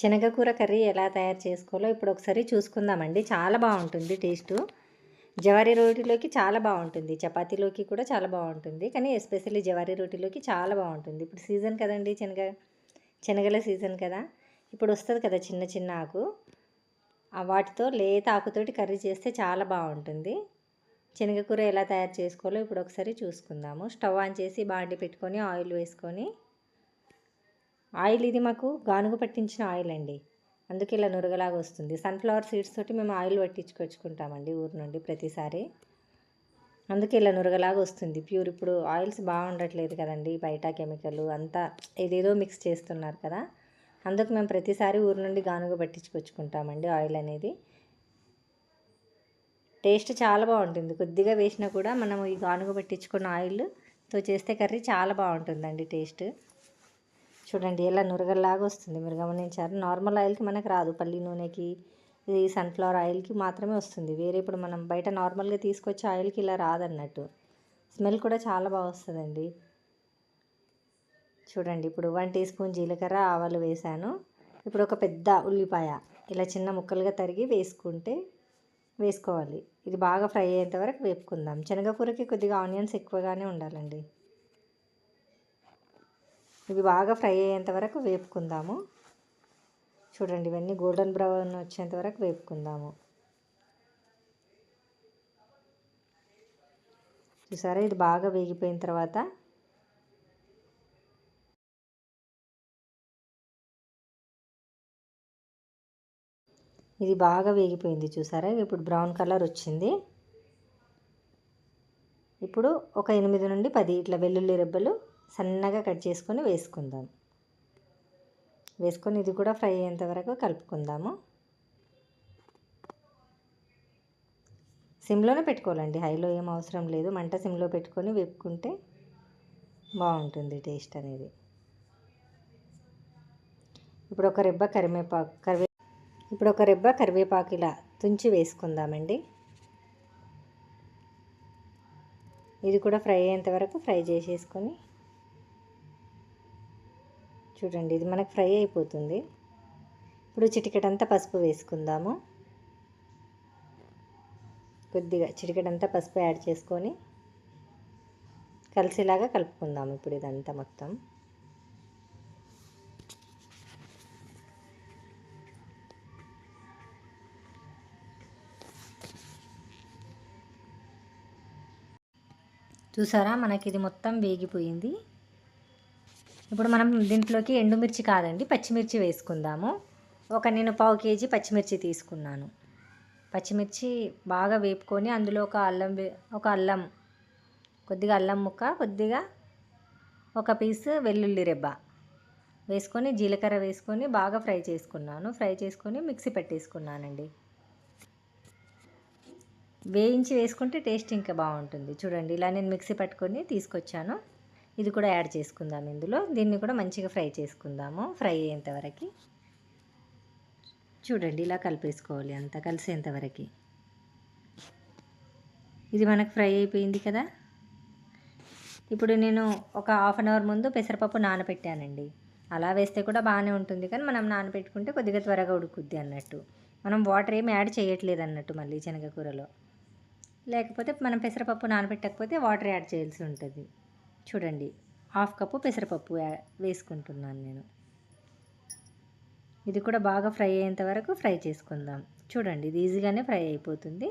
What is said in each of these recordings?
శనగకూర curry ఎలా తయారు చేసుకోవాలో ఇప్పుడు ఒకసారి చూసుకుందామండి. చాలా బాగుంటుంది టేస్టు. జవారీ రోటీలోకి చాలా బాగుంటుంది, చపాతీలోకి కూడా చాలా బాగుంటుంది, కానీ ఎస్పెషల్లీ జవారీ రోటీలోకి చాలా బాగుంటుంది. ఇప్పుడు సీజన్ కదండి, శనగల సీజన్ కదా. ఇప్పుడు వస్తుంది కదా చిన్న చిన్న ఆకు, వాటితో లేత ఆకుతోటి కర్రీ చేస్తే చాలా బాగుంటుంది. శనగకూర ఎలా తయారు చేసుకోవాలో ఇప్పుడు ఒకసారి చూసుకుందాము. స్టవ్ ఆన్ చేసి బాండి పెట్టుకొని ఆయిల్ వేసుకొని, ఆయిల్ ఇది మాకు గానుగ పట్టించిన ఆయిల్ అండి, అందుకే ఇలా నురగలాగా వస్తుంది. సన్ఫ్లవర్ సీడ్స్ తోటి మేము ఆయిల్ పట్టించుకొచ్చుకుంటామండి ఊరు నుండి ప్రతిసారి, అందుకే ఇలా నురగలాగా వస్తుంది ప్యూర్. ఇప్పుడు ఆయిల్స్ బాగుండట్లేదు కదండి, బయట కెమికల్ అంతా ఏదేదో మిక్స్ చేస్తున్నారు కదా, అందుకు మేము ప్రతిసారి ఊరు నుండి గానుగ పట్టించుకొచ్చుకుంటామండి. ఆయిల్ అనేది టేస్ట్ చాలా బాగుంటుంది. కొద్దిగా వేసినా కూడా మనం ఈ గానుగ పట్టించుకున్న ఆయిల్తో చేస్తే కర్రీ చాలా బాగుంటుందండి టేస్ట్. చూడండి ఎలా నురగల్లాగా వస్తుంది, మీరు గమనించారు. నార్మల్ ఆయిల్కి మనకు రాదు, పల్లి నూనెకి ఇది సన్ఫ్లవర్ ఆయిల్కి మాత్రమే వస్తుంది. వేరే ఇప్పుడు మనం బయట నార్మల్గా తీసుకొచ్చే ఆయిల్కి ఇలా రాదన్నట్టు. స్మెల్ కూడా చాలా బాగా వస్తుందండి. చూడండి ఇప్పుడు 1 టీ స్పూన్ జీలకర్ర, ఆవాలు వేసాను. ఇప్పుడు ఒక పెద్ద ఉల్లిపాయ ఇలా చిన్న ముక్కలుగా తరిగి వేసుకోవాలి. ఇది బాగా ఫ్రై అయ్యేంత వరకు వేపుకుందాం. శనగకూరకి కొద్దిగా ఆనియన్స్ ఎక్కువగానే ఉండాలండి. ఇవి బాగా ఫ్రై అయ్యేంత వరకు వేపుకుందాము. చూడండి ఇవన్నీ గోల్డెన్ బ్రౌన్ వచ్చేంత వరకు వేపుకుందాము. చూసారా, ఇది బాగా వేగిపోయిన తర్వాత ఇది బాగా వేగిపోయింది చూసారా, ఇప్పుడు బ్రౌన్ కలర్ వచ్చింది. ఇప్పుడు ఒక 8 నుండి 10 ఇట్లా వెల్లుల్లి రెబ్బలు సన్నగా కట్ చేసుకొని వేసుకుందాం. వేసుకొని ఇది కూడా ఫ్రై అయ్యేంత వరకు కలుపుకుందాము. సిమ్లోనే పెట్టుకోవాలండి, హైలో ఏం అవసరం లేదు. మంట సిమ్లో పెట్టుకొని వేపుకుంటే బాగుంటుంది టేస్ట్ అనేది. ఇప్పుడు ఒక రెబ్బ కరివేపాకు ఇలా తుంచి వేసుకుందామండి. ఇది కూడా ఫ్రై అయ్యేంత వరకు ఫ్రై చేసేసుకొని, చూడండి ఇది మనకు ఫ్రై అయిపోతుంది. ఇప్పుడు చిటికెడంతా పసుపు వేసుకుందాము. కొద్దిగా చిటికెడంతా పసుపు యాడ్ చేసుకొని కలిసేలాగా కలుపుకుందాము. ఇప్పుడు ఇదంతా మొత్తం చూసారా, మనకి ఇది మొత్తం వేగిపోయింది. ఇప్పుడు మనం దీంట్లోకి ఎండుమిర్చి కాదండి, పచ్చిమిర్చి వేసుకుందాము. నేను 1/4 కేజీ పచ్చిమిర్చి తీసుకున్నాను. పచ్చిమిర్చి బాగా వేపుకొని అందులో ఒక అల్లం కొద్దిగా అల్లం ముక్క, కొద్దిగా ఒక పీసు వెల్లుల్లి రెబ్బ వేసుకొని, జీలకర్ర వేసుకొని బాగా ఫ్రై చేసుకున్నాను. ఫ్రై చేసుకొని మిక్సీ పెట్టేసుకున్నానండి. వేయించి వేసుకుంటే టేస్ట్ ఇంకా బాగుంటుంది. చూడండి ఇలా నేను మిక్సీ పట్టుకొని తీసుకొచ్చాను. ఇది కూడా యాడ్ చేసుకుందాం ఇందులో. దీన్ని కూడా మంచిగా ఫ్రై చేసుకుందాము, ఫ్రై అయ్యేంతవరకు. చూడండి ఇలా కలిపేసుకోవాలి అంతా కలిసేంతవరకు. ఇది మనకు ఫ్రై అయిపోయింది కదా. ఇప్పుడు నేను ఒక 1/2 అవర్ ముందు పెసరపప్పు నానబెట్టానండి. అలా వేస్తే కూడా బాగానే ఉంటుంది, కానీ మనం నానబెట్టుకుంటే కొద్దిగా త్వరగా ఉడుకుద్ది అన్నట్టు. మనం వాటర్ ఏమి యాడ్ చేయట్లేదు అన్నట్టు మళ్ళీ శనగకూరలో. లేకపోతే మనం పెసరపప్పు నానబెట్టకపోతే వాటర్ యాడ్ చేయాల్సి ఉంటుంది. చూడండి 1/2 కప్పు పెసరపప్పు వేసుకుంటున్నాను నేను. ఇది కూడా బాగా ఫ్రై అయ్యేంత వరకు ఫ్రై చేసుకుందాం. చూడండి ఇది ఈజీగానే ఫ్రై అయిపోతుంది.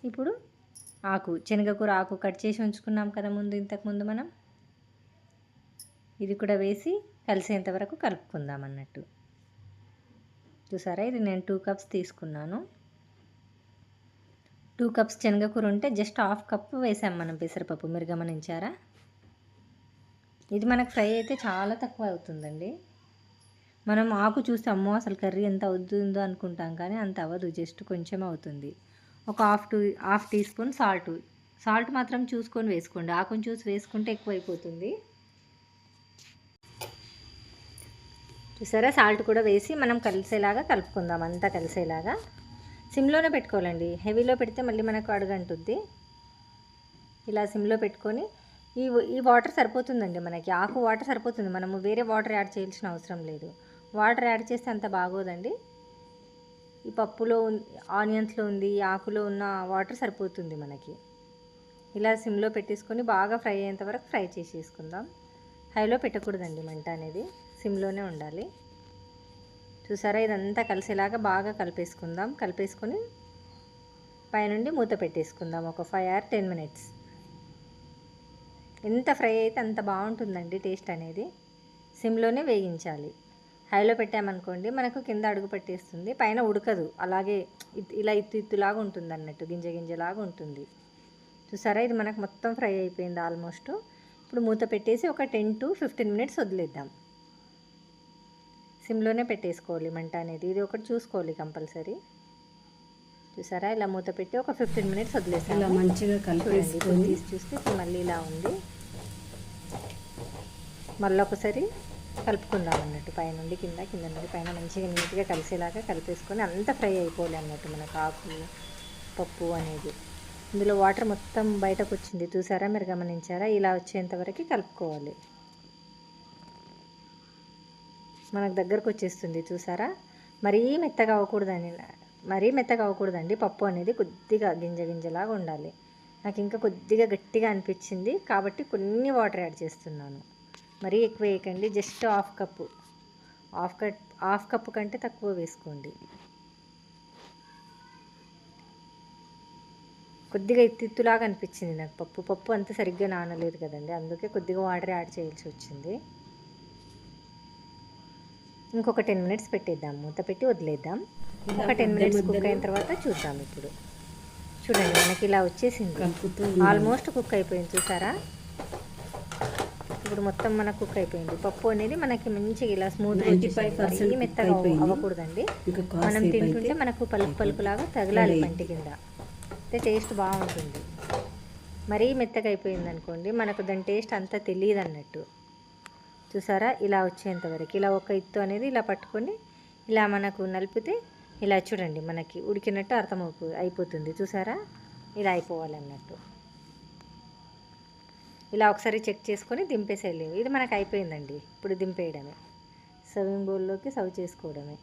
ఇప్పుడు శనగకూర ఆకు కట్ చేసి ఉంచుకున్నాం కదా ఇంతకుముందు మనం, ఇది కూడా వేసి కలిసేంత వరకు కలుపుకుందాం అన్నట్టు. చూసారా, ఇది నేను 2 కప్స్ తీసుకున్నాను. 2 కప్స్ శనగకూర ఉంటే జస్ట్ 1/2 కప్పు వేసాం మనం పెసరపప్పు, మీరు గమనించారా. ఇది మనకు ఫ్రై అయితే చాలా తక్కువ అవుతుందండి. మనం ఆకు చూస్తే అమ్మో అసలు కర్రీ ఎంత అవుతుందో అనుకుంటాం, కానీ అంత అవ్వదు, జస్ట్ కొంచెం అవుతుంది. ఒక హాఫ్ టీ స్పూన్ సాల్ట్ మాత్రం చూసుకొని వేసుకోండి, ఆకుని చూసి వేసుకుంటే ఎక్కువ అయిపోతుంది. చూసారా, సాల్ట్ కూడా వేసి మనం కలిసేలాగా కలుపుకుందాం, అంతా కలిసేలాగా. సిమ్లోనే పెట్టుకోవాలండి, హెవీలో పెడితే మళ్ళీ మనకు అడుగంటుద్ది. ఇలా సిమ్లో పెట్టుకొని ఈ వాటర్ సరిపోతుందండి మనకి, ఆకు వాటర్ సరిపోతుంది, మనము వేరే వాటర్ యాడ్ చేయాల్సిన అవసరం లేదు. వాటర్ యాడ్ చేస్తే అంత బాగోదండి. ఈ పప్పులో ఆనియన్స్లో ఉంది, ఈ ఆకులో ఉన్న వాటర్ సరిపోతుంది మనకి. ఇలా సిమ్లో పెట్టేసుకొని బాగా ఫ్రై అయ్యేంత వరకు ఫ్రై చేసేసుకుందాం. హైలో పెట్టకూడదండి మంట అనేది, సిమ్లోనే ఉండాలి. చూసారా, ఇదంతా కలిసేలాగా బాగా కలిపేసుకుందాం. కలిపేసుకొని పైనుండి మూత పెట్టేసుకుందాం ఒక 5 or 10 minutes. ఎంత ఫ్రై అయితే అంత బాగుంటుందండి టేస్ట్ అనేది. సిమ్లోనే వేగించాలి. హైలో పెట్టామనుకోండి మనకు కింద అడుగు పట్టేస్తుంది, పైన ఉడకదు, అలాగే ఇలా ఇత్తులాగా ఉంటుంది అన్నట్టు, గింజలాగా ఉంటుంది. చూసారా, ఇది మనకు మొత్తం ఫ్రై అయిపోయింది ఆల్మోస్ట్. ఇప్పుడు మూత పెట్టేసి ఒక 10 to 15 minutes వదిలేద్దాం. సిమ్లోనే పెట్టేసుకోవాలి మంట అనేది, ఇది ఒకటి చూసుకోవాలి కంపల్సరీ. చూసారా, ఇలా మూత పెట్టి ఒక 15 minutes వదిలేసాం. ఇలా మంచిగా కలిపేసుకొని తీసి చూస్తే మళ్ళీ ఇలా ఉంది. మళ్ళీ ఒకసారి కలుపుకుందాం అన్నట్టు, పైనుండి కింద, కింద నుండి పైన మంచిగా నీట్గా కలిసేలాగా కలిపేసుకొని అంత ఫ్రై అయిపోవాలి అన్నట్టు మనకు ఆకు పప్పు అనేది. ఇందులో వాటర్ మొత్తం బయటకు వచ్చింది, చూసారా, మీరు గమనించారా? ఇలా వచ్చేంతవరకు కలుపుకోవాలి. మనకు దగ్గరకు వచ్చేస్తుంది చూసారా. మరీ మెత్తగా అవ్వకూడదండి పప్పు అనేది, కొద్దిగా గింజలాగా ఉండాలి. నాకు ఇంకా కొద్దిగా గట్టిగా అనిపించింది కాబట్టి కొన్ని వాటర్ యాడ్ చేస్తున్నాను. మరీ ఎక్కువ వేయకండి, జస్ట్ హాఫ్ కప్పు కంటే తక్కువ వేసుకోండి. కొద్దిగా ఇత్తులాగా అనిపించింది నాకు పప్పు అంత సరిగ్గా నానలేదు కదండి, అందుకే కొద్దిగా వాటర్ యాడ్ చేయాల్సి వచ్చింది. ఇంకొక 10 minutes పెట్టేద్దాం, మూత పెట్టి వదిలేద్దాం. ఒక 10 minutes కుక్ అయిన తర్వాత చూద్దాం. ఇప్పుడు చూడండి, మనకి ఇలా వచ్చేసింది, ఆల్మోస్ట్ కుక్ అయిపోయింది. చూసారా, ఇప్పుడు మొత్తం మనకు కుక్ అయిపోయింది. పప్పు అనేది మనకి మంచిగా ఇలా స్మూత్గా, మెత్తగా అవ్వకూడదండి. మనం తింటుంటే మనకు పలుకులాగా తగలాలి పంటి కింద, అయితే టేస్ట్ బాగుంటుంది. మరీ మెత్తగా అయిపోయింది అనుకోండి మనకు దాని టేస్ట్ అంతా తెలియదు అన్నట్టు. చూసారా, ఇలా వచ్చేంతవరకు ఇలా ఒక ఇత్తు అనేది ఇలా పట్టుకొని ఇలా మనకు నలిపితే ఇలా చూడండి మనకి ఉడికినట్టు అయిపోతుంది. చూసారా, ఇలా అయిపోవాలన్నట్టు. ఇలా ఒకసారి చెక్ చేసుకొని దింపేసేయలేవు. ఇది మనకు అయిపోయిందండి, ఇప్పుడు దింపేయడమే, సర్వింగ్ బౌల్లోకి సర్వ్ చేసుకోవడమే.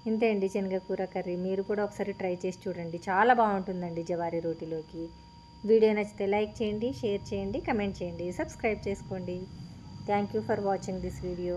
ఇంతే అండి శనగకూర కర్రీ. మీరు కూడా ఒకసారి ట్రై చేసి చూడండి, చాలా బాగుంటుందండి జవారీ రోటీలోకి. వీడియో నచ్చితే లైక్ చేయండి, షేర్ చేయండి, కమెంట్ చేయండి, సబ్స్క్రైబ్ చేసుకోండి. Thank you for watching this video.